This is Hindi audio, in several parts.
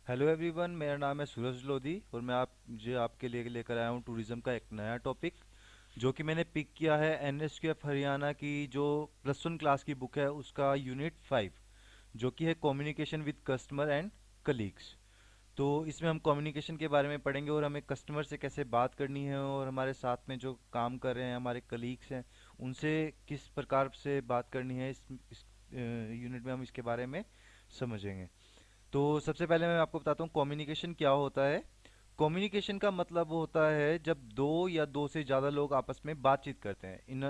हेलो एवरीवन, मेरा नाम है सूरज लोधी और मैं आप मुझे आपके लिए लेकर आया हूँ टूरिज्म का एक नया टॉपिक जो कि मैंने पिक किया है एनएसक्यूएफ हरियाणा की जो +1 क्लास की बुक है उसका यूनिट 5 जो कि है communication with customer and colleagues. तो इसमें हम कम्युनिकेशन के बारे में पढ़ेंगे और हमें कस्टमर से कैसे बात करनी है और हमारे साथ में जो काम कर रहे हैं हमारे कलीग्स हैं उनसे किस प्रकार से बात करनी है। इस यूनिट में हम इसके बारे में समझेंगे। तो सबसे पहले मैं आपको बताता हूँ कम्युनिकेशन क्या होता है। कम्युनिकेशन का मतलब होता है जब दो या दो से ज़्यादा लोग आपस में बातचीत करते हैं इन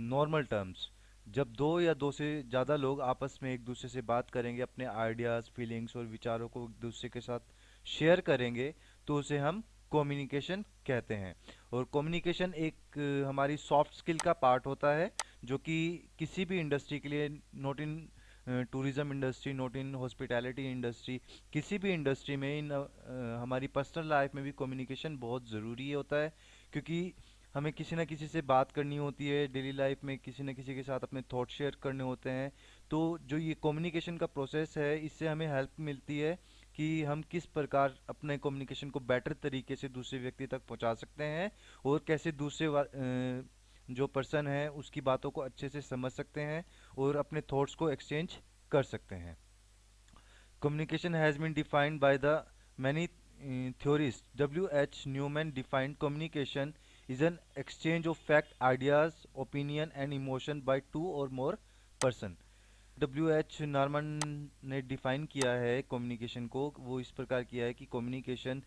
नॉर्मल टर्म्स। जब दो या दो से ज़्यादा लोग आपस में एक दूसरे से बात करेंगे, अपने आइडियाज़, फीलिंग्स और विचारों को एक दूसरे के साथ शेयर करेंगे, तो उसे हम कम्युनिकेशन कहते हैं। और कम्युनिकेशन एक हमारी सॉफ्ट स्किल का पार्ट होता है जो कि किसी भी इंडस्ट्री के लिए, not in tourism industry, note in hospitality industry, किसी भी इंडस्ट्री में हमारी पर्सनल लाइफ में भी कम्युनिकेशन बहुत ज़रूरी होता है। क्योंकि हमें किसी ना किसी से बात करनी होती है डेली लाइफ में, किसी ना किसी के साथ अपने थॉट शेयर करने होते हैं। तो जो ये कम्युनिकेशन का प्रोसेस है इससे हमें हेल्प मिलती है कि हम किस प्रकार अपने कम्युनिकेशन को बेटर तरीके से दूसरे व्यक्ति तक पहुंचा सकते हैं और कैसे जो पर्सन है उसकी बातों को अच्छे से समझ सकते हैं और अपने थॉट्स को एक्सचेंज कर सकते हैं। Communication has been defined by the many theorists. W. H. Newman defined communication is an exchange of fact, ideas, opinion and emotion by two or more person. W. H. Norman ने डिफाइन किया है कम्युनिकेशन को, वो इस प्रकार किया है कि कम्युनिकेशन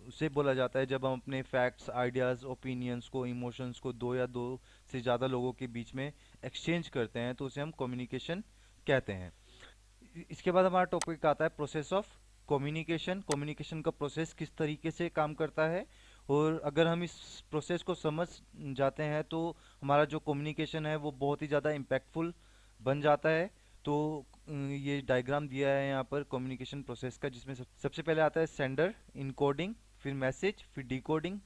उसे बोला जाता है जब हम अपने फैक्ट्स, आइडियाज़, ओपिनियंस को, इमोशंस को दो या दो से ज़्यादा लोगों के बीच में एक्सचेंज करते हैं तो उसे हम कम्युनिकेशन कहते हैं। इसके बाद हमारा टॉपिक आता है प्रोसेस ऑफ कम्युनिकेशन। कम्युनिकेशन का प्रोसेस किस तरीके से काम करता है, और अगर हम इस प्रोसेस को समझ जाते हैं तो हमारा जो कम्युनिकेशन है वो बहुत ही ज़्यादा इम्पैक्टफुल बन जाता है। तो ये डायग्राम दिया है यहाँ पर कम्युनिकेशन प्रोसेस का, जिसमें सबसे पहले आता है सेंडर, इनकोडिंग, फिर मैसेज, फिर डिकोडिंग,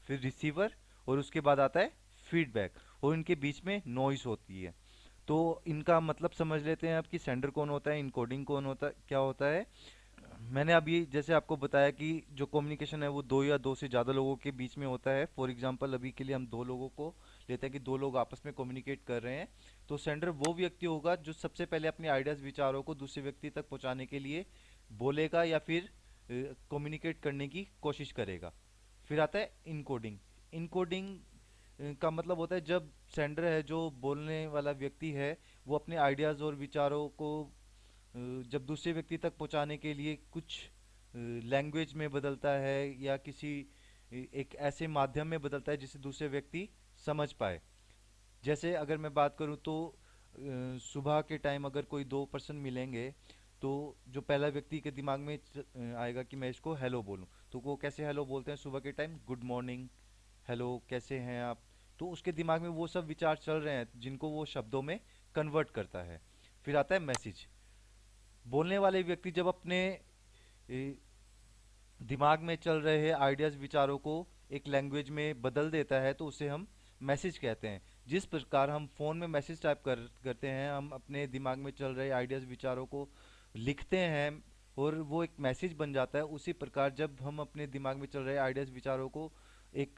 फिर रिसीवर, और उसके बाद आता है फीडबैक, और इनके बीच में नॉइस होती है। तो इनका मतलब समझ लेते हैं अब कि सेंडर कौन होता है, इनकोडिंग कौन होता है, क्या होता है। मैंने अभी जैसे आपको बताया कि जो कम्युनिकेशन है वो दो या दो से ज़्यादा लोगों के बीच में होता है। फॉर एग्जांपल अभी के लिए हम दो लोगों को लेते हैं कि दो लोग आपस में कम्युनिकेट कर रहे हैं। तो सेंडर वो व्यक्ति होगा जो सबसे पहले अपने आइडियाज़, विचारों को दूसरे व्यक्ति तक पहुंचाने के लिए बोलेगा या फिर कम्युनिकेट करने की कोशिश करेगा। फिर आता है इनकोडिंग। इनकोडिंग का मतलब होता है जब सेंडर है, जो बोलने वाला व्यक्ति है, वो अपने आइडियाज़ और विचारों को जब दूसरे व्यक्ति तक पहुंचाने के लिए कुछ लैंग्वेज में बदलता है या किसी एक ऐसे माध्यम में बदलता है जिसे दूसरे व्यक्ति समझ पाए। जैसे अगर मैं बात करूं तो सुबह के टाइम अगर कोई दो पर्सन मिलेंगे तो जो पहला व्यक्ति के दिमाग में आएगा कि मैं इसको हेलो बोलूं, तो वो कैसे हेलो बोलते हैं सुबह के टाइम, गुड मॉर्निंग, हेलो, कैसे हैं आप। तो उसके दिमाग में वो सब विचार चल रहे हैं जिनको वो शब्दों में कन्वर्ट करता है। फिर आता है मैसेज। बोलने वाले व्यक्ति जब अपने ए, दिमाग में चल रहे आइडियाज, विचारों को एक लैंग्वेज में बदल देता है तो उसे हम मैसेज कहते हैं। जिस प्रकार हम फोन में मैसेज टाइप करते हैं, हम अपने दिमाग में चल रहे आइडियाज, विचारों को लिखते हैं और वो एक मैसेज बन जाता है, उसी प्रकार जब हम अपने दिमाग में चल रहे आइडियाज, विचारों को एक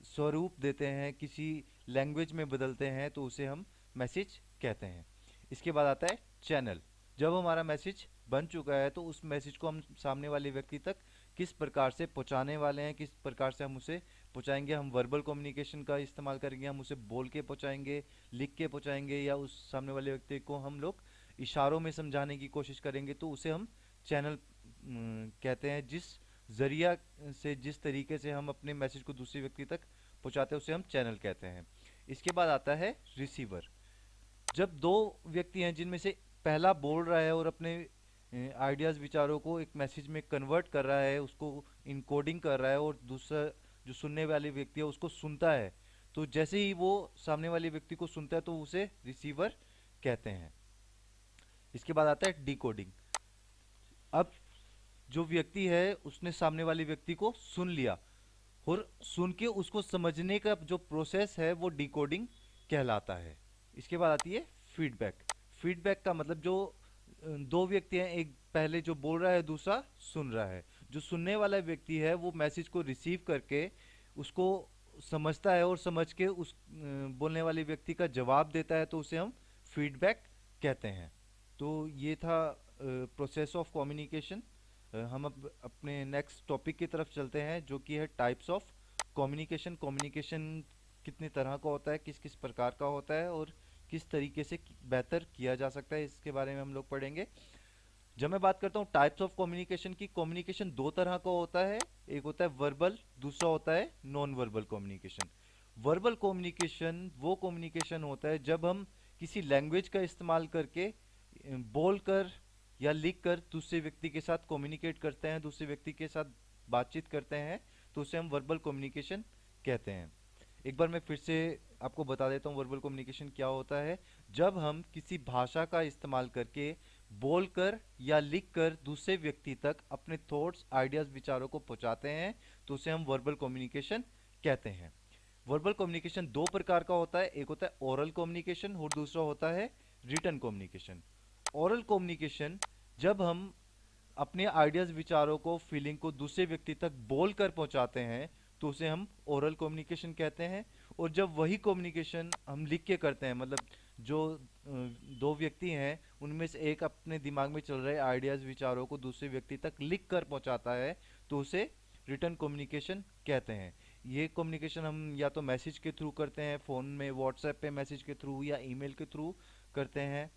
स्वरूप देते हैं, किसी लैंग्वेज में बदलते हैं, तो उसे हम मैसेज कहते हैं। इसके बाद आता है चैनल। जब हमारा मैसेज बन चुका है तो उस मैसेज को हम सामने वाले व्यक्ति तक किस प्रकार से पहुंचाने वाले हैं, किस प्रकार से हम उसे पहुंचाएंगे। हम वर्बल कम्युनिकेशन का इस्तेमाल करेंगे, हम उसे बोल के पहुंचाएंगे, लिख के पहुंचाएंगे, या उस सामने वाले व्यक्ति को हम लोग इशारों में समझाने की कोशिश करेंगे, तो उसे हम चैनल कहते हैं। जिस जरिया से, जिस तरीके से हम अपने मैसेज को दूसरे व्यक्ति तक पहुंचाते हैं उसे हम चैनल कहते हैं। इसके बाद आता है रिसीवर। जब दो व्यक्ति हैं जिनमें से पहला बोल रहा है और अपने आइडियाज़, विचारों को एक मैसेज में कन्वर्ट कर रहा है, उसको इनकोडिंग कर रहा है, और दूसरा जो सुनने वाले व्यक्ति है उसको सुनता है, तो जैसे ही वो सामने वाले व्यक्ति को सुनता है तो उसे रिसीवर कहते हैं। इसके बाद आता है डिकोडिंग। अब जो व्यक्ति है उसने सामने वाले व्यक्ति को सुन लिया और सुन के उसको समझने का जो प्रोसेस है वो डिकोडिंग कहलाता है। इसके बाद आती है फीडबैक। फीडबैक का मतलब जो दो व्यक्ति हैं, एक पहले जो बोल रहा है दूसरा सुन रहा है। जो सुनने वाला व्यक्ति है वो मैसेज को रिसीव करके उसको समझता है और समझ के उस बोलने वाले व्यक्ति का जवाब देता है, तो उसे हम फीडबैक कहते हैं। तो ये था प्रोसेस ऑफ कम्युनिकेशन। हम अब अपने नेक्स्ट टॉपिक की तरफ चलते हैं, जो कि है टाइप्स ऑफ कम्युनिकेशन। कम्युनिकेशन कितने तरह का होता है, किस किस प्रकार का होता है, और किस तरीके से बेहतर किया जा सकता है, इसके बारे में हम लोग पढ़ेंगे। जब मैं बात करता हूँ टाइप्स ऑफ कम्युनिकेशन की, कम्युनिकेशन दो तरह का होता है। एक होता है वर्बल, दूसरा होता है non verbal communication. Verbal communication वो कम्युनिकेशन होता है जब हम किसी लैंग्वेज का इस्तेमाल करके बोलकर या लिख कर दूसरे व्यक्ति के साथ कम्युनिकेट करते हैं, दूसरे व्यक्ति के साथ बातचीत करते हैं, तो उसे हम वर्बल कम्युनिकेशन कहते हैं। एक बार मैं फिर से आपको बता देता हूँ वर्बल कम्युनिकेशन क्या होता है। जब हम किसी भाषा का इस्तेमाल करके बोलकर या लिखकर दूसरे व्यक्ति तक अपने थॉट्स, आइडियाज, विचारों को पहुंचाते हैं, तो उसे हम वर्बल कम्युनिकेशन कहते हैं। वर्बल कम्युनिकेशन दो प्रकार का होता है, एक होता है ओरल कम्युनिकेशन और दूसरा होता है रिटन कम्युनिकेशन। ओरल कम्युनिकेशन जब हम अपने आइडियाज, विचारों को, फीलिंग को दूसरे व्यक्ति तक बोलकर पहुंचाते हैं, तो उसे हम ओरल कम्युनिकेशन कहते हैं। और जब वही कम्युनिकेशन हम लिख के करते हैं, मतलब जो दो व्यक्ति हैं उनमें से एक अपने दिमाग में चल रहे आइडियाज, विचारों को दूसरे व्यक्ति तक लिख कर पहुंचाता है, तो उसे रिटर्न कम्युनिकेशन कहते हैं। ये कम्युनिकेशन हम या तो मैसेज के थ्रू करते हैं, फ़ोन में व्हाट्सएप पे मैसेज के थ्रू या ईमेल के थ्रू करते हैं।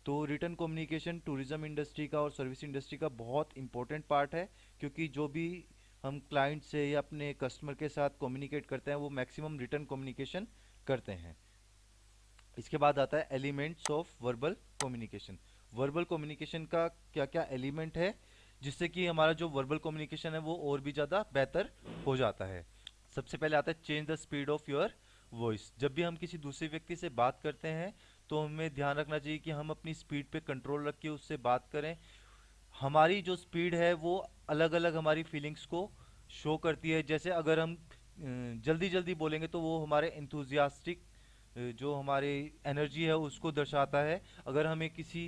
तो रिटर्न कम्युनिकेशन टूरिज्म इंडस्ट्री का और सर्विस इंडस्ट्री का बहुत इंपॉर्टेंट पार्ट है, क्योंकि जो भी हम क्लाइंट से या अपने कस्टमर के साथ कम्युनिकेट करते हैं वो मैक्सिमम रिटर्न कम्युनिकेशन करते हैं। इसके बाद आता है elements of verbal communication. Verbal communication का क्या क्या एलिमेंट है जिससे कि हमारा जो वर्बल कम्युनिकेशन है वो और भी ज़्यादा बेहतर हो जाता है। सबसे पहले आता है change the speed of your voice. जब भी हम किसी दूसरे व्यक्ति से बात करते हैं तो हमें ध्यान रखना चाहिए कि हम अपनी स्पीड पे कंट्रोल रख के उससे बात करें। हमारी जो स्पीड है वो अलग अलग हमारी फीलिंग्स को शो करती है। जैसे अगर हम जल्दी जल्दी बोलेंगे तो वो हमारे इंथुजियास्टिक जो हमारी एनर्जी है उसको दर्शाता है। अगर हमें किसी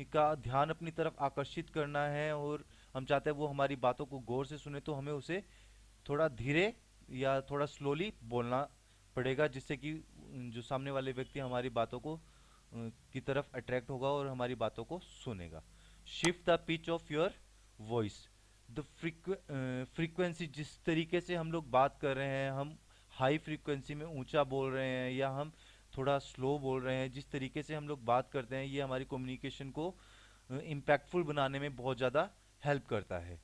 का ध्यान अपनी तरफ आकर्षित करना है और हम चाहते हैं वो हमारी बातों को गौर से सुने, तो हमें उसे थोड़ा धीरे या थोड़ा स्लोली बोलना पड़ेगा, जिससे कि जो सामने वाले व्यक्ति हमारी बातों को की तरफ अट्रैक्ट होगा और हमारी बातों को सुनेगा। Shift the pitch of your voice. The frequency, जिस तरीके से हम लोग बात कर रहे हैं, हम हाई फ्रीक्वेंसी में ऊंचा बोल रहे हैं या हम थोड़ा स्लो बोल रहे हैं, जिस तरीके से हम लोग बात करते हैं ये हमारी कम्युनिकेशन को इम्पैक्टफुल बनाने में बहुत ज़्यादा हेल्प करता है।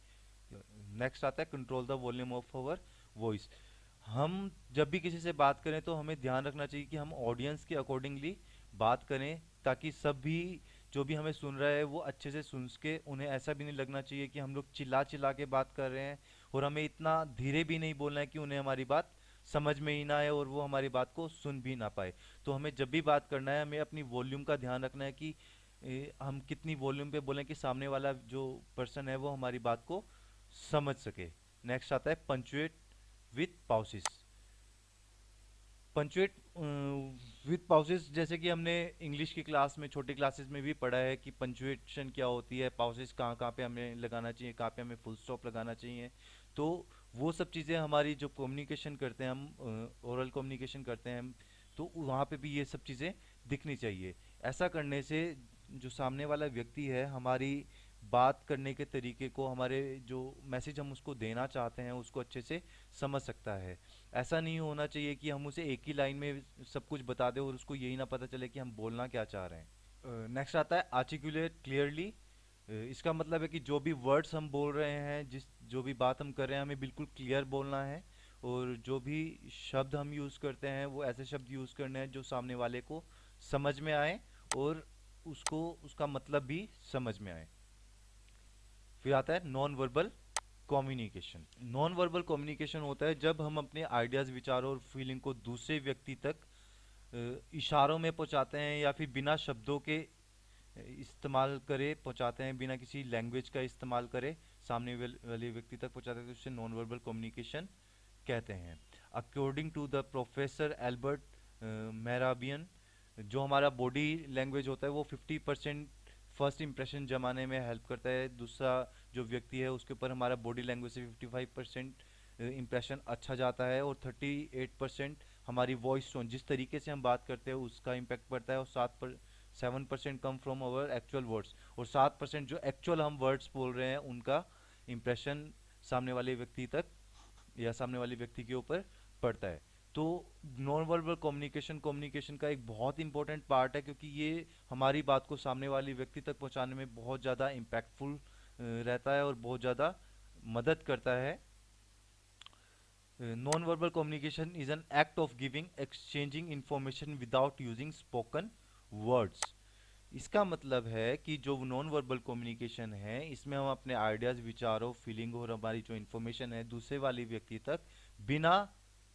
नेक्स्ट आता है control the volume of our voice. हम जब भी किसी से बात करें तो हमें ध्यान रखना चाहिए कि हम ऑडियंस के अकॉर्डिंगली बात करें, ताकि सभी जो भी हमें सुन रहा है वो अच्छे से सुन सके। उन्हें ऐसा भी नहीं लगना चाहिए कि हम लोग चिल्ला चिल्ला के बात कर रहे हैं, और हमें इतना धीरे भी नहीं बोलना है कि उन्हें हमारी बात समझ में ही ना आए और वो हमारी बात को सुन भी ना पाए। तो हमें जब भी बात करना है हमें अपनी वॉल्यूम का ध्यान रखना है कि हम कितनी वॉल्यूम पे बोलें कि सामने वाला जो पर्सन है वो हमारी बात को समझ सके। नेक्स्ट आता है पंचुएट विथ पाउसेस। पंचुएट विथ पाउसेस, जैसे कि हमने इंग्लिश की क्लास में, छोटी क्लासेस में भी पढ़ा है कि पंचुएशन क्या होती है, पाउसेस कहाँ कहाँ पे हमें लगाना चाहिए, कहाँ पे हमें फुल स्टॉप लगाना चाहिए। तो वो सब चीज़ें हमारी जो कम्युनिकेशन करते हैं हम, ओरल कम्युनिकेशन करते हैं हम, तो वहाँ पे भी ये सब चीज़ें दिखनी चाहिए। ऐसा करने से जो सामने वाला व्यक्ति है हमारी बात करने के तरीके को, हमारे जो मैसेज हम उसको देना चाहते हैं उसको अच्छे से समझ सकता है। ऐसा नहीं होना चाहिए कि हम उसे एक ही लाइन में सब कुछ बता दें और उसको यही ना पता चले कि हम बोलना क्या चाह रहे हैं। नेक्स्ट आता है आर्टिकुलेट क्लियरली। इसका मतलब है कि जो भी वर्ड्स हम बोल रहे हैं, जो भी बात हम कर रहे हैं, हमें बिल्कुल क्लियर बोलना है। और जो भी शब्द हम यूज़ करते हैं वो ऐसे शब्द यूज़ करने हैं जो सामने वाले को समझ में आए और उसको उसका मतलब भी समझ में आए। फिर आता है non verbal communication. Non verbal communication होता है जब हम अपने आइडियाज़, विचारों और फीलिंग को दूसरे व्यक्ति तक इशारों में पहुंचाते हैं या फिर बिना शब्दों के इस्तेमाल करे पहुंचाते हैं, बिना किसी लैंग्वेज का इस्तेमाल करे सामने वाले व्यक्ति तक पहुंचाते हैं, तो उससे नॉन वर्बल कम्युनिकेशन कहते हैं। According to the professor Albert Mehrabian, जो हमारा बॉडी लैंग्वेज होता है वो 50% फर्स्ट इंप्रेशन जमाने में हेल्प करता है। दूसरा जो व्यक्ति है उसके ऊपर हमारा बॉडी लैंग्वेज से 55% इंप्रेशन अच्छा जाता है, और 38% हमारी वॉइस टोन, जिस तरीके से हम बात करते हैं उसका इम्पैक्ट पड़ता है, और 7% come from our actual words, और 7% जो एक्चुअल हम वर्ड्स बोल रहे हैं उनका इम्प्रेशन सामने वाले व्यक्ति तक या सामने वाले व्यक्ति के ऊपर पड़ता है। तो नॉन वर्बल कम्युनिकेशन कम्युनिकेशन का एक बहुत इंपॉर्टेंट पार्ट है, क्योंकि ये हमारी बात को सामने वाले व्यक्ति तक पहुंचाने में बहुत ज़्यादा इम्पैक्टफुल रहता है और बहुत ज़्यादा मदद करता है। Non verbal communication is an act of giving exchanging information without using spoken words. इसका मतलब है कि जो नॉन वर्बल कम्युनिकेशन है इसमें हम अपने आइडियाज़, विचारों, फीलिंग और हमारी जो इन्फॉर्मेशन है दूसरे वाले व्यक्ति तक बिना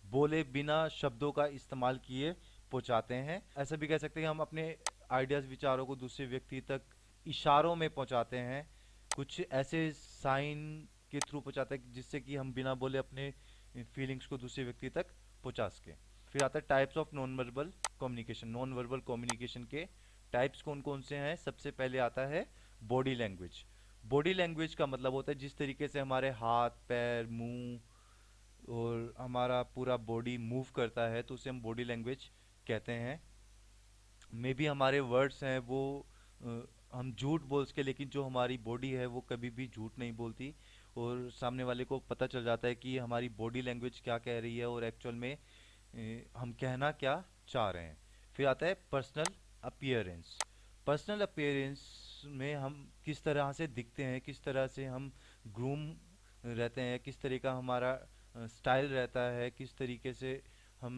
बोले, बिना शब्दों का इस्तेमाल किए पहुंचाते हैं। ऐसा भी कह सकते हैं कि हम अपने आइडियाज़, विचारों को दूसरे व्यक्ति तक इशारों में पहुंचाते हैं, कुछ ऐसे साइन के थ्रू पहुंचाते हैं जिससे कि हम बिना बोले अपने फीलिंग्स को दूसरे व्यक्ति तक पहुंचा सकें। फिर आता है types of non verbal communication. Non verbal communication के टाइप्स कौन कौन से हैं? सबसे पहले आता है बॉडी लैंग्वेज। बॉडी लैंग्वेज का मतलब होता है जिस तरीके से हमारे हाथ, पैर, मुंह और हमारा पूरा बॉडी मूव करता है, तो उसे हम बॉडी लैंग्वेज कहते हैं। मे बी हमारे वर्ड्स हैं वो हम झूठ बोल सके, लेकिन जो हमारी बॉडी है वो कभी भी झूठ नहीं बोलती, और सामने वाले को पता चल जाता है कि हमारी बॉडी लैंग्वेज क्या कह रही है और एक्चुअल में हम कहना क्या चाह रहे हैं। फिर आता है पर्सनल अपीयरेंस। पर्सनल अपीयरेंस में हम किस तरह से दिखते हैं, किस तरह से हम ग्रूम रहते हैं, किस तरह का हमारा स्टाइल रहता है, किस तरीके से हम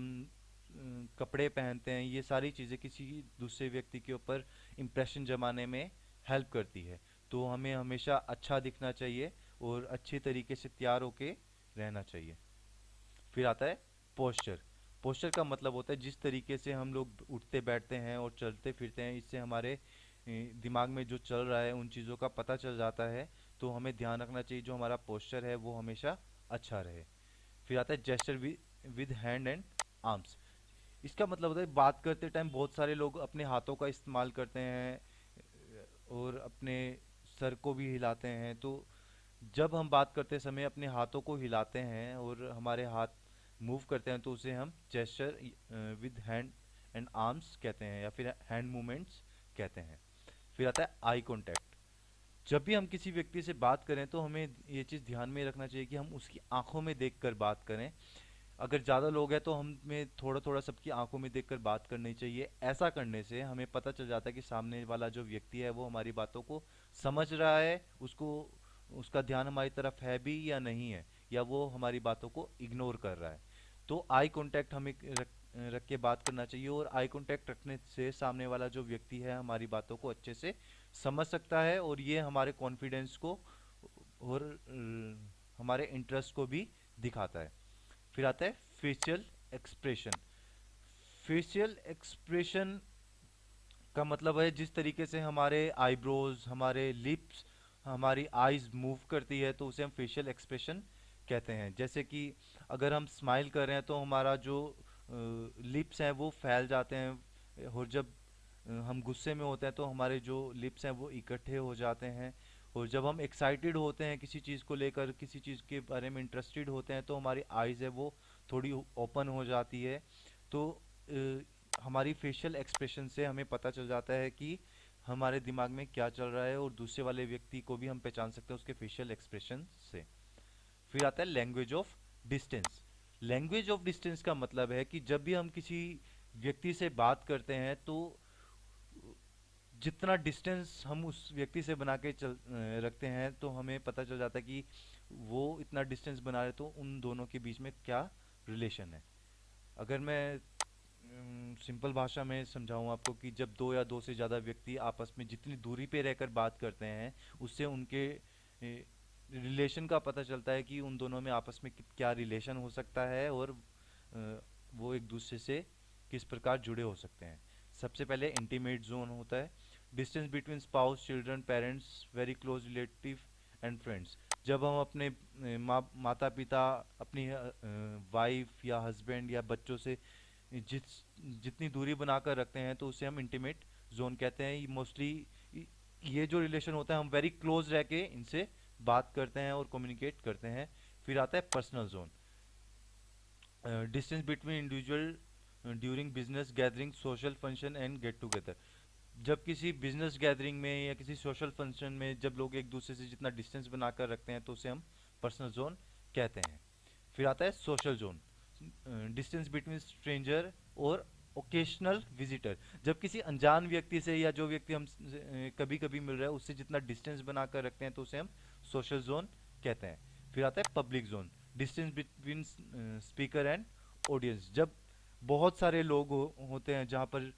कपड़े पहनते हैं, ये सारी चीज़ें किसी दूसरे व्यक्ति के ऊपर इम्प्रेशन जमाने में हेल्प करती है। तो हमें हमेशा अच्छा दिखना चाहिए और अच्छे तरीके से तैयार होके रहना चाहिए। फिर आता है पोस्चर। पोस्चर का मतलब होता है जिस तरीके से हम लोग उठते बैठते हैं और चलते फिरते हैं, इससे हमारे दिमाग में जो चल रहा है उन चीज़ों का पता चल जाता है। तो हमें ध्यान रखना चाहिए जो हमारा पोस्चर है वो हमेशा अच्छा रहे। फिर आता है gesture with hand and arms. इसका मतलब होता है बात करते टाइम बहुत सारे लोग अपने हाथों का इस्तेमाल करते हैं और अपने सर को भी हिलाते हैं। तो जब हम बात करते समय अपने हाथों को हिलाते हैं और हमारे हाथ मूव करते हैं तो उसे हम gesture with hand and arms कहते हैं, या फिर हैंड मूवमेंट्स कहते हैं। फिर आता है आई कांटेक्ट। जब भी हम किसी व्यक्ति से बात करें तो हमें ये चीज़ ध्यान में रखना चाहिए कि हम उसकी आंखों में देखकर बात करें। अगर ज़्यादा लोग हैं तो हमें थोड़ा थोड़ा सबकी आंखों में देखकर बात करनी चाहिए। ऐसा करने से हमें पता चल जाता है कि सामने वाला जो व्यक्ति है वो हमारी बातों को समझ रहा है, उसको उसका ध्यान हमारी तरफ है भी या नहीं है, या वो हमारी बातों को इग्नोर कर रहा है। तो आई कांटेक्ट हमें रख के बात करना चाहिए, और आई कांटेक्ट रखने से सामने वाला जो व्यक्ति है हमारी बातों को अच्छे से समझ सकता है, और ये हमारे कॉन्फिडेंस को और हमारे इंटरेस्ट को भी दिखाता है। फिर आता है फेशियल एक्सप्रेशन। फेशियल एक्सप्रेशन का मतलब है जिस तरीके से हमारे आईब्रोज, हमारे लिप्स, हमारी आईज मूव करती है तो उसे हम फेशियल एक्सप्रेशन कहते हैं। जैसे कि अगर हम स्माइल कर रहे हैं तो हमारा जो लिप्स हैं वो फैल जाते हैं, और जब हम गुस्से में होते हैं तो हमारे जो लिप्स हैं वो इकट्ठे हो जाते हैं, और जब हम एक्साइटेड होते हैं किसी चीज़ को लेकर, किसी चीज़ के बारे में इंटरेस्टेड होते हैं तो हमारी आइज़ है वो थोड़ी ओपन हो जाती है। तो हमारी फेशियल एक्सप्रेशन से हमें पता चल जाता है कि हमारे दिमाग में क्या चल रहा है, और दूसरे वाले व्यक्ति को भी हम पहचान सकते हैं उसके फेशियल एक्सप्रेशन से। फिर आता है language of distance. Language of distance का मतलब है कि जब भी हम किसी व्यक्ति से बात करते हैं तो जितना डिस्टेंस हम उस व्यक्ति से बना के रखते हैं तो हमें पता चल जाता है कि वो इतना डिस्टेंस बना रहे तो उन दोनों के बीच में क्या रिलेशन है। अगर मैं सिंपल भाषा में समझाऊं आपको कि जब दो या दो से ज़्यादा व्यक्ति आपस में जितनी दूरी पे रहकर बात करते हैं उससे उनके रिलेशन का पता चलता है कि उन दोनों में आपस में क्या रिलेशन हो सकता है, और वो एक दूसरे से किस प्रकार जुड़े हो सकते हैं। सबसे पहले इंटीमेट जोन होता है, distance between spouse, children, parents, very close relative and friends. जब हम अपने माता पिता, अपनी वाइफ या हस्बैंड या बच्चों से जितनी दूरी बनाकर रखते हैं तो उसे हम इंटीमेट जोन कहते हैं। ये मोस्टली ये जो रिलेशन होता है हम वेरी क्लोज रह के इनसे बात करते हैं और कम्युनिकेट करते हैं। फिर आता है personal zone, distance between individual during business gathering social function and get together. जब किसी बिजनेस गैदरिंग में या किसी सोशल फंक्शन में जब लोग एक दूसरे से जितना डिस्टेंस बनाकर रखते हैं तो उसे हम पर्सनल जोन कहते हैं। फिर आता है social zone, distance between stranger और ओकेशनल विजिटर। जब किसी अनजान व्यक्ति से या जो व्यक्ति हम कभी कभी मिल रहा है उससे जितना डिस्टेंस बनाकर रखते हैं तो उसे हम सोशल जोन कहते हैं। फिर आता है public zone, distance between speaker and audience. जब बहुत सारे लोग होते हैं जहाँ पर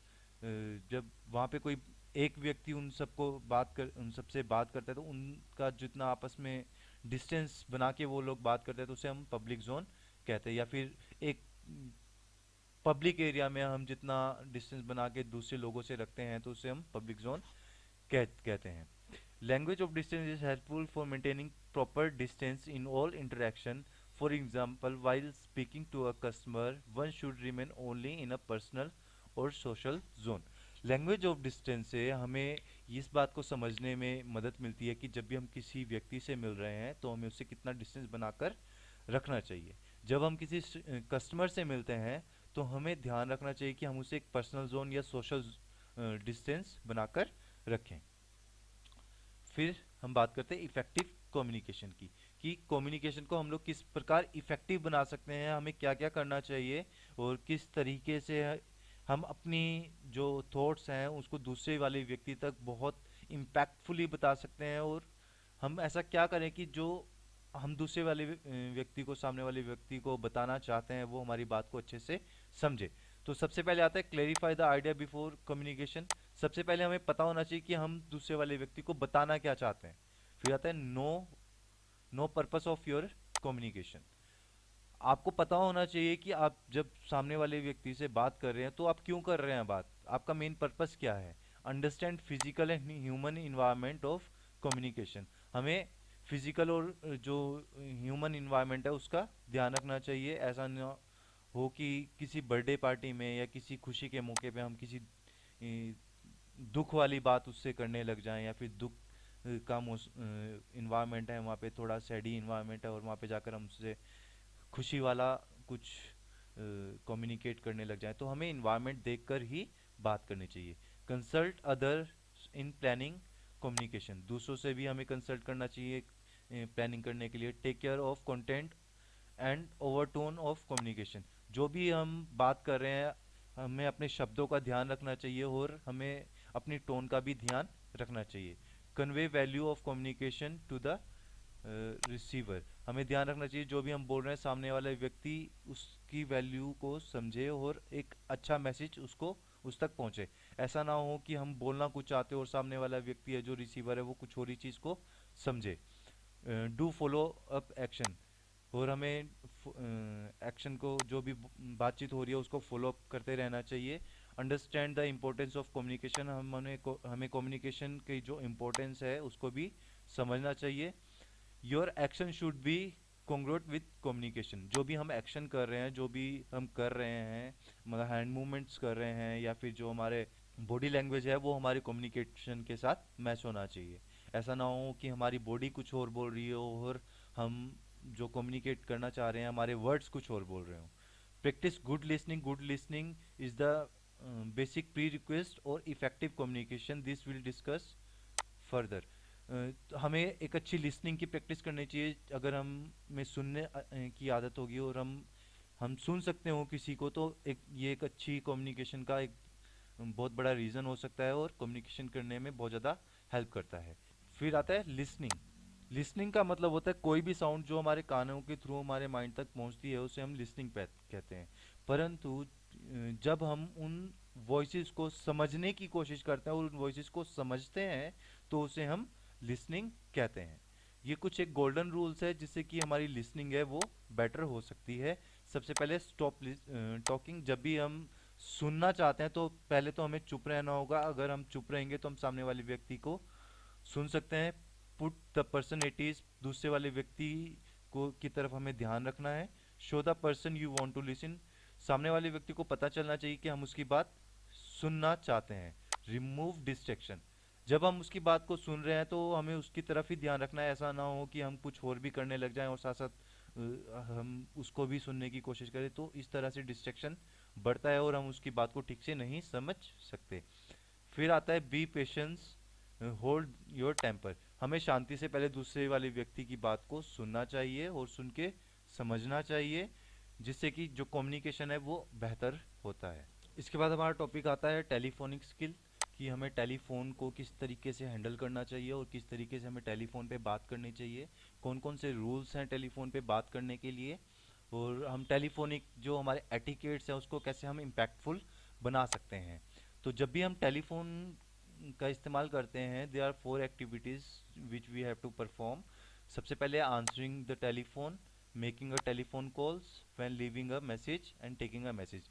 जब वहाँ पे कोई एक व्यक्ति उन सबसे बात करता है तो उनका जितना आपस में डिस्टेंस बना के वो लोग बात करते हैं तो उसे हम पब्लिक जोन कहते हैं। या फिर एक पब्लिक एरिया में हम जितना डिस्टेंस बना के दूसरे लोगों से रखते हैं तो उसे हम पब्लिक जोन कहते हैं। Language of distance is helpful for maintaining proper distance in all interaction. For example while speaking to a customer one should remain only in a personal और social zone. Language of distance से हमें इस बात को समझने में मदद मिलती है कि जब भी हम किसी व्यक्ति से मिल रहे हैं तो हमें उससे कितना डिस्टेंस बनाकर रखना चाहिए। जब हम किसी कस्टमर से मिलते हैं तो हमें ध्यान रखना चाहिए कि हम उसे एक पर्सनल जोन या सोशल डिस्टेंस बनाकर रखें। फिर हम बात करते हैं इफेक्टिव कम्युनिकेशन की, कि कम्युनिकेशन को हम लोग किस प्रकार इफेक्टिव बना सकते हैं, हमें क्या क्या करना चाहिए और किस तरीके से हम अपनी जो थॉट्स हैं उसको दूसरे वाले व्यक्ति तक बहुत इम्पैक्टफुली बता सकते हैं। और हम ऐसा क्या करें कि जो हम दूसरे वाले व्यक्ति को, सामने वाले व्यक्ति को बताना चाहते हैं वो हमारी बात को अच्छे से समझे। तो सबसे पहले आता है clarify the idea before communication. सबसे पहले हमें पता होना चाहिए कि हम दूसरे वाले व्यक्ति को बताना क्या चाहते हैं। फिर आता है no no purpose of your communication. आपको पता होना चाहिए कि आप जब सामने वाले व्यक्ति से बात कर रहे हैं तो आप क्यों कर रहे हैं बात, आपका मेन पर्पस क्या है। Understand physical and human environment of communication. हमें फिजिकल और जो ह्यूमन इन्वायरमेंट है उसका ध्यान रखना चाहिए। ऐसा न हो कि किसी बर्थडे पार्टी में या किसी खुशी के मौके पे हम किसी दुख वाली बात उससे करने लग जाएं, या फिर दुख का इन्वायरमेंट है वहाँ पे, थोड़ा सैडी इन्वायरमेंट है और वहाँ पे जाकर हम उससे खुशी वाला कुछ कम्युनिकेट करने लग जाए। तो हमें इन्वायरमेंट देखकर ही बात करनी चाहिए। Consult other in planning communication, दूसरों से भी हमें कंसल्ट करना चाहिए प्लानिंग करने के लिए। Take care of content and overtone of communication, जो भी हम बात कर रहे हैं हमें अपने शब्दों का ध्यान रखना चाहिए और हमें अपनी टोन का भी ध्यान रखना चाहिए। Convey value of communication to the receiver, हमें ध्यान रखना चाहिए जो भी हम बोल रहे हैं सामने वाला व्यक्ति उसकी वैल्यू को समझे और एक अच्छा मैसेज उसको उस तक पहुंचे। ऐसा ना हो कि हम बोलना कुछ चाहते हो और सामने वाला व्यक्ति है जो रिसीवर है वो कुछ और ही चीज़ को समझे। डू फॉलो अप एक्शन, और हमें एक्शन को, जो भी बातचीत हो रही है उसको फॉलो अप करते रहना चाहिए। Understand the importance of communication, हमें कम्युनिकेशन की जो इम्पोर्टेंस है उसको भी समझना चाहिए। Your action should be congruent with communication, जो भी हम एक्शन कर रहे हैं, जो भी हम कर रहे हैं, मतलब हैंड मूवमेंट्स कर रहे हैं या फिर जो हमारे बॉडी लैंग्वेज है वो हमारे कम्युनिकेशन के साथ मैच होना चाहिए। ऐसा ना हो कि हमारी बॉडी कुछ और बोल रही हो और हम जो कम्युनिकेट करना चाह रहे हैं हमारे वर्ड्स कुछ और बोल रहे हो। Practice good listening, good listening is the basic pre request और effective communication, this will discuss further. हमें एक अच्छी लिसनिंग की प्रैक्टिस करनी चाहिए। अगर हम में सुनने की आदत होगी और हम सुन सकते हो किसी को तो ये एक अच्छी कम्युनिकेशन का एक बहुत बड़ा रीज़न हो सकता है और कम्युनिकेशन करने में बहुत ज़्यादा हेल्प करता है। फिर आता है लिसनिंग। लिसनिंग का मतलब होता है कोई भी साउंड जो हमारे कानों के थ्रू हमारे माइंड तक पहुंचती है उसे हम लिसनिंग कहते हैं। परंतु जब हम उन वॉइसेस को समझने की कोशिश करते हैं और उन वॉइसेस को समझते हैं तो उसे हम लिसनिंग कहते हैं। ये कुछ एक गोल्डन रूल्स है जिससे कि हमारी लिसनिंग है वो बेटर हो सकती है। सबसे पहले स्टॉप टॉकिंग, जब भी हम सुनना चाहते हैं तो पहले तो हमें चुप रहना होगा। अगर हम चुप रहेंगे तो हम सामने वाले व्यक्ति को सुन सकते हैं। Put the person it is, दूसरे वाले व्यक्ति को की तरफ हमें ध्यान रखना है। Show the person you want to listen, सामने वाले व्यक्ति को पता चलना चाहिए कि हम उसकी बात सुनना चाहते हैं। रिमूव डिस्ट्रैक्शन, जब हम उसकी बात को सुन रहे हैं तो हमें उसकी तरफ ही ध्यान रखना है, ऐसा ना हो कि हम कुछ और भी करने लग जाएं और साथ साथ हम उसको भी सुनने की कोशिश करें, तो इस तरह से डिस्ट्रैक्शन बढ़ता है और हम उसकी बात को ठीक से नहीं समझ सकते। फिर आता है be patience, hold your temper. हमें शांति से पहले दूसरे वाले व्यक्ति की बात को सुनना चाहिए और सुन के समझना चाहिए, जिससे कि जो कम्युनिकेशन है वो बेहतर होता है। इसके बाद हमारा टॉपिक आता है टेलीफोनिक स्किल, कि हमें टेलीफोन को किस तरीके से हैंडल करना चाहिए और किस तरीके से हमें टेलीफोन पे बात करनी चाहिए, कौन कौन से रूल्स हैं टेलीफोन पे बात करने के लिए, और हम टेलीफोनिक जो हमारे एटिकेट्स हैं उसको कैसे हम इम्पैक्टफुल बना सकते हैं। तो जब भी हम टेलीफोन का इस्तेमाल करते हैं, they are four activities which we have to perform. सबसे पहले answering the telephone, making a telephone calls, when leaving a message and taking a message.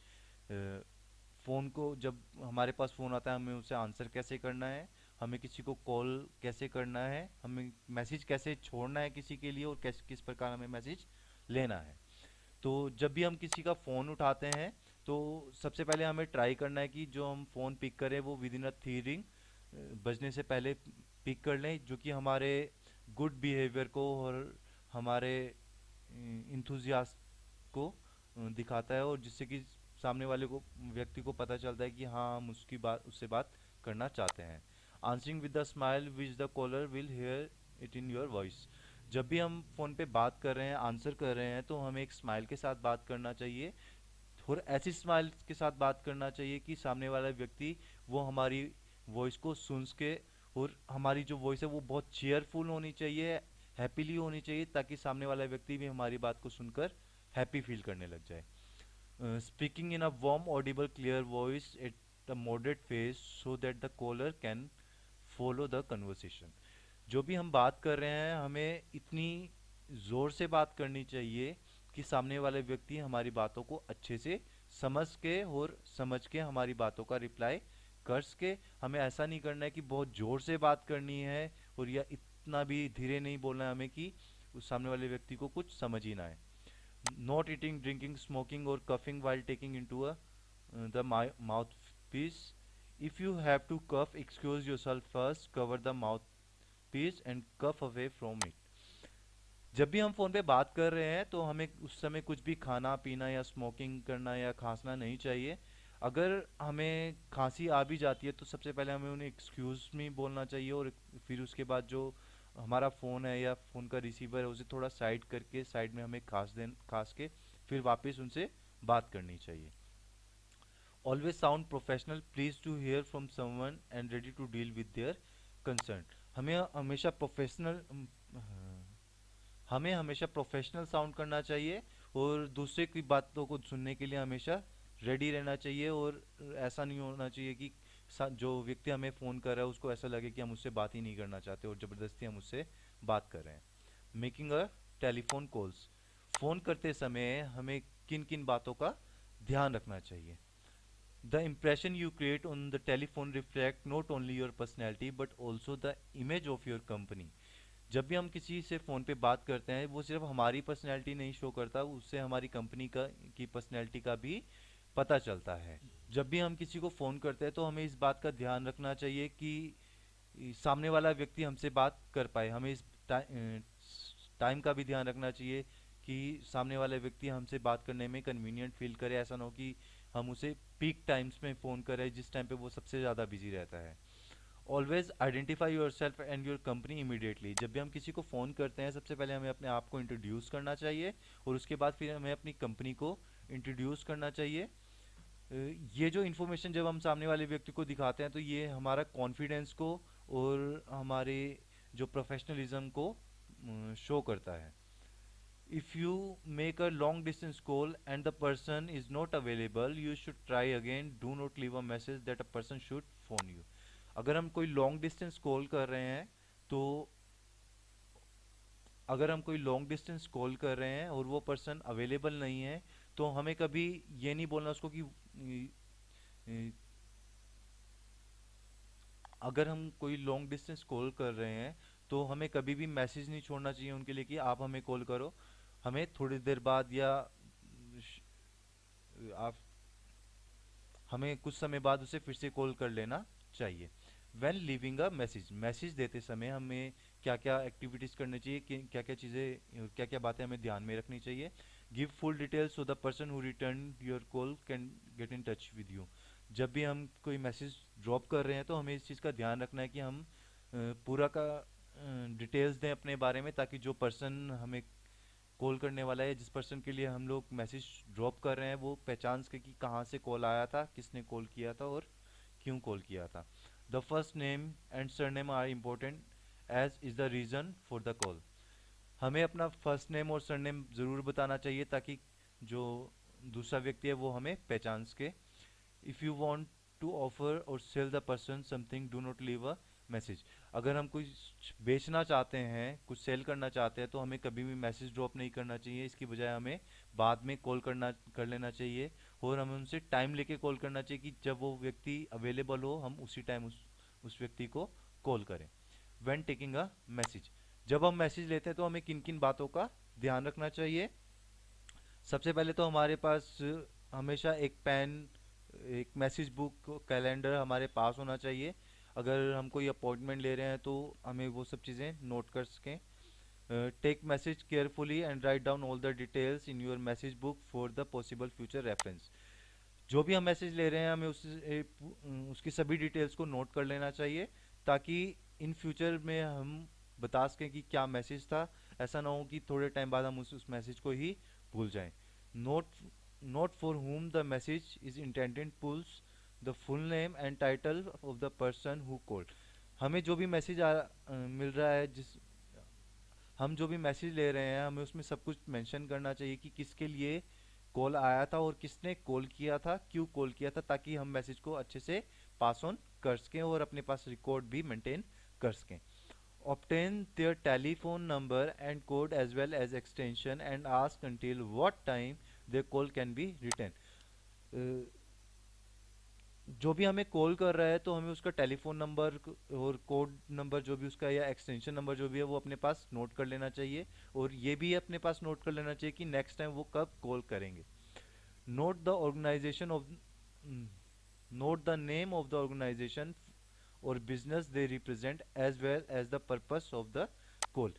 Phone को जब हमारे पास फ़ोन आता है हमें उसे आंसर कैसे करना है, हमें किसी को कॉल कैसे करना है, हमें मैसेज कैसे छोड़ना है किसी के लिए, और कैसे किस प्रकार हमें मैसेज लेना है। तो जब भी हम किसी का फ़ोन उठाते हैं तो सबसे पहले हमें ट्राई करना है कि जो हम फ़ोन पिक करें वो विद इन अ 3 रिंग बजने से पहले पिक कर लें, जो कि हमारे गुड बिहेवियर को और हमारे इंथुजियास्ट को दिखाता है, और जिससे कि सामने वाले को व्यक्ति को पता चलता है कि हाँ हम उसकी बात उससे बात करना चाहते हैं। Answering with the smile which the caller will hear it in your voice. जब भी हम फ़ोन पे बात कर रहे हैं, आंसर कर रहे हैं, तो हमें एक स्माइल के साथ बात करना चाहिए, और ऐसी स्माइल के साथ बात करना चाहिए कि सामने वाला व्यक्ति वो हमारी वॉइस को सुन के, और हमारी जो वॉइस है वो बहुत चेयरफुल होनी चाहिए, हैप्पीली होनी चाहिए, ताकि सामने वाला व्यक्ति भी हमारी बात को सुनकर हैप्पी फील करने लग जाए। Speaking in a warm, audible, clear voice at a moderate pace so that the caller can follow the conversation. जो भी हम बात कर रहे हैं हमें इतनी ज़ोर से बात करनी चाहिए कि सामने वाले व्यक्ति हमारी बातों को अच्छे से समझ के और समझ के हमारी बातों का रिप्लाई कर सके। हमें ऐसा नहीं करना है कि बहुत ज़ोर से बात करनी है, और या इतना भी धीरे नहीं बोलना है हमें कि उस सामने वाले व्यक्ति को कुछ समझ ही ना आए। Not eating, drinking, smoking, or coughing while taking into the mouthpiece. If you have to cough, excuse yourself first, cover the mouthpiece and cough away from it. जब भी हम फ़ोन पे बात कर रहे हैं तो हमें उस समय कुछ भी खाना पीना या स्मोकिंग करना या खांसना नहीं चाहिए। अगर हमें खांसी आ भी जाती है तो सबसे पहले हमें उन्हें एक्सक्यूज़ मी बोलना चाहिए, और फिर उसके बाद जो हमारा फ़ोन है या फ़ोन का रिसीवर है उसे थोड़ा साइड करके साइड में हमें खांस के फिर वापस उनसे बात करनी चाहिए। Always sound professional, please to hear from someone and ready to deal with their concern. हमें हमेशा प्रोफेशनल हमें हमेशा प्रोफेशनल साउंड करना चाहिए, और दूसरे की बातों को सुनने के लिए हमेशा रेडी रहना चाहिए, और ऐसा नहीं होना चाहिए कि जो व्यक्ति हमें फ़ोन कर रहा है उसको ऐसा लगे कि हम उससे बात ही नहीं करना चाहते और ज़बरदस्ती हम उससे बात कर रहे हैं। Making a telephone calls, phone करते समय हमें किन किन बातों का ध्यान रखना चाहिए। The impression you create on the telephone reflect not only your personality but also the image of your company. जब भी हम किसी से फ़ोन पे बात करते हैं वो सिर्फ हमारी पर्सनैलिटी नहीं शो करता, उससे हमारी कंपनी का की पर्सनैलिटी का भी पता चलता है। जब भी हम किसी को फ़ोन करते हैं तो हमें इस बात का ध्यान रखना चाहिए कि सामने वाला व्यक्ति हमसे बात कर पाए। हमें इस टाइम का भी ध्यान रखना चाहिए कि सामने वाला व्यक्ति हमसे बात करने में कन्वीनियंट फील करे। ऐसा ना हो कि हम उसे पीक टाइम्स में फ़ोन करें जिस टाइम पे वो सबसे ज़्यादा बिजी रहता है। Always identify your self and your company immediately. जब भी हम किसी को फ़ोन करते हैं सबसे पहले हमें अपने आप को इंट्रोड्यूस करना चाहिए, और उसके बाद फिर हमें अपनी कंपनी को इंट्रोड्यूस करना चाहिए। ये जो इन्फॉर्मेशन जब हम सामने वाले व्यक्ति को दिखाते हैं तो ये हमारा कॉन्फिडेंस को और हमारे जो प्रोफेशनलिज्म को शो करता है। If you make a long distance call and the person is not available, you should try again. Do not leave a message that a person should phone you. अगर हम कोई लॉन्ग डिस्टेंस कॉल कर रहे हैं तो अगर हम कोई लॉन्ग डिस्टेंस कॉल कर रहे हैं और वो पर्सन अवेलेबल नहीं है, तो हमें कभी ये नहीं बोलना उसको कि अगर हम कोई लॉन्ग डिस्टेंस कॉल कर रहे हैं तो हमें कभी भी मैसेज नहीं छोड़ना चाहिए उनके लिए कि आप हमें कॉल करो। हमें थोड़ी देर बाद या आप हमें कुछ समय बाद उसे फिर से कॉल कर लेना चाहिए। When leaving a message, message देते समय हमें क्या क्या एक्टिविटीज़ करनी चाहिए, क्या क्या चीज़ें, क्या क्या बातें हमें ध्यान में रखनी चाहिए। Give full details so the person who return your call can get in touch with you. जब भी हम कोई मैसेज ड्रॉप कर रहे हैं तो हमें इस चीज़ का ध्यान रखना है कि हम पूरा का डिटेल्स दें अपने बारे में, ताकि जो पर्सन हमें कॉल करने वाला है, जिस पर्सन के लिए हम लोग मैसेज ड्रॉप कर रहे हैं, वो पहचान सके कि कहाँ से कॉल आया था, किसने कॉल किया था और क्यों कॉल किया था। The first name and surname are important as is the reason for the call. हमें अपना फर्स्ट नेम और सरनेम ज़रूर बताना चाहिए ताकि जो दूसरा व्यक्ति है वो हमें पहचान सके। If you want to offer और sell the person something, do not leave a message. अगर हम कुछ बेचना चाहते हैं, कुछ सेल करना चाहते हैं, तो हमें कभी भी मैसेज ड्रॉप नहीं करना चाहिए। इसकी बजाय हमें बाद में कॉल कर लेना चाहिए, और हमें उनसे टाइम लेके कॉल करना चाहिए कि जब वो व्यक्ति अवेलेबल हो, हम उसी टाइम उस व्यक्ति को कॉल करें। व्हेन टेकिंग अ मैसेज, जब हम मैसेज लेते हैं तो हमें किन किन बातों का ध्यान रखना चाहिए। सबसे पहले तो हमारे पास हमेशा एक पेन, एक मैसेज बुक, कैलेंडर हमारे पास होना चाहिए। अगर हम कोई अपॉइंटमेंट ले रहे हैं तो हमें वो सब चीज़ें नोट कर सकें। Take message carefully and write down all the details in your message book for the possible future reference. जो भी हम मैसेज ले रहे हैं हमें उसकी सभी डिटेल्स को नोट कर लेना चाहिए, ताकि इन फ्यूचर में हम बता सकें कि क्या मैसेज था। ऐसा ना हो कि थोड़े टाइम बाद हम उस मैसेज को ही भूल जाएं। Note note for whom the message is intended pulls the full name and title of the person who called. हमें जो भी मैसेज मिल रहा है, जिस हम जो भी मैसेज ले रहे हैं, हमें उसमें सब कुछ मेंशन करना चाहिए कि किसके लिए कॉल आया था और किसने कॉल किया था, क्यों कॉल किया था, ताकि हम मैसेज को अच्छे से पास ऑन कर सकें और अपने पास रिकॉर्ड भी मेंटेन कर सकें। Obtain their telephone number and code as well as extension and ask until what time their call can be written। जो भी हमें कॉल कर रहा है तो हमें उसका टेलीफोन नंबर और कोड नंबर जो भी उसका, या एक्सटेंशन नंबर जो भी है, वो अपने पास नोट कर लेना चाहिए। और ये भी अपने पास नोट कर लेना चाहिए कि नेक्स्ट टाइम वो कब कॉल करेंगे। Note the organisation of note the name of the organisation और business they represent as well as the purpose of the call.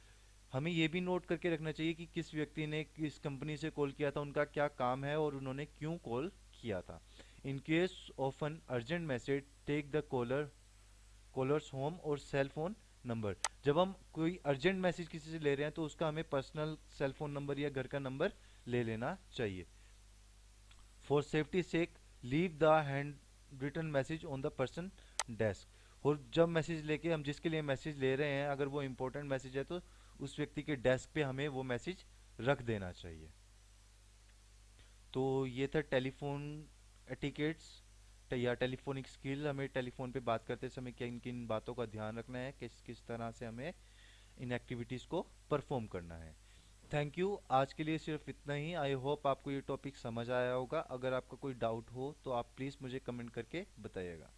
हमें ये भी नोट करके रखना चाहिए कि किस व्यक्ति ने किस कंपनी से कॉल किया था, उनका क्या काम है और उन्होंने क्यों कॉल किया था। In case of an urgent message take the caller's home और सेल फोन नंबर। जब हम कोई अर्जेंट मैसेज किसी से ले रहे हैं तो उसका हमें पर्सनल सेल फोन नंबर या घर का नंबर ले लेना चाहिए। For safety sake leave the hand written message on the person desk. और जब मैसेज लेके हम जिसके लिए मैसेज ले रहे हैं, अगर वो इम्पोर्टेंट मैसेज है तो उस व्यक्ति के डेस्क पे हमें वो मैसेज रख देना चाहिए। तो ये था टेलीफोन एटिकेट्स या टेलीफोनिक स्किल। हमें टेलीफोन पे बात करते समय किन किन बातों का ध्यान रखना है, किस किस तरह से हमें इन एक्टिविटीज़ को परफॉर्म करना है। थैंक यू, आज के लिए सिर्फ इतना ही। आई होप आपको ये टॉपिक समझ आया होगा। अगर आपका कोई डाउट हो तो आप प्लीज़ मुझे कमेंट करके बताइएगा।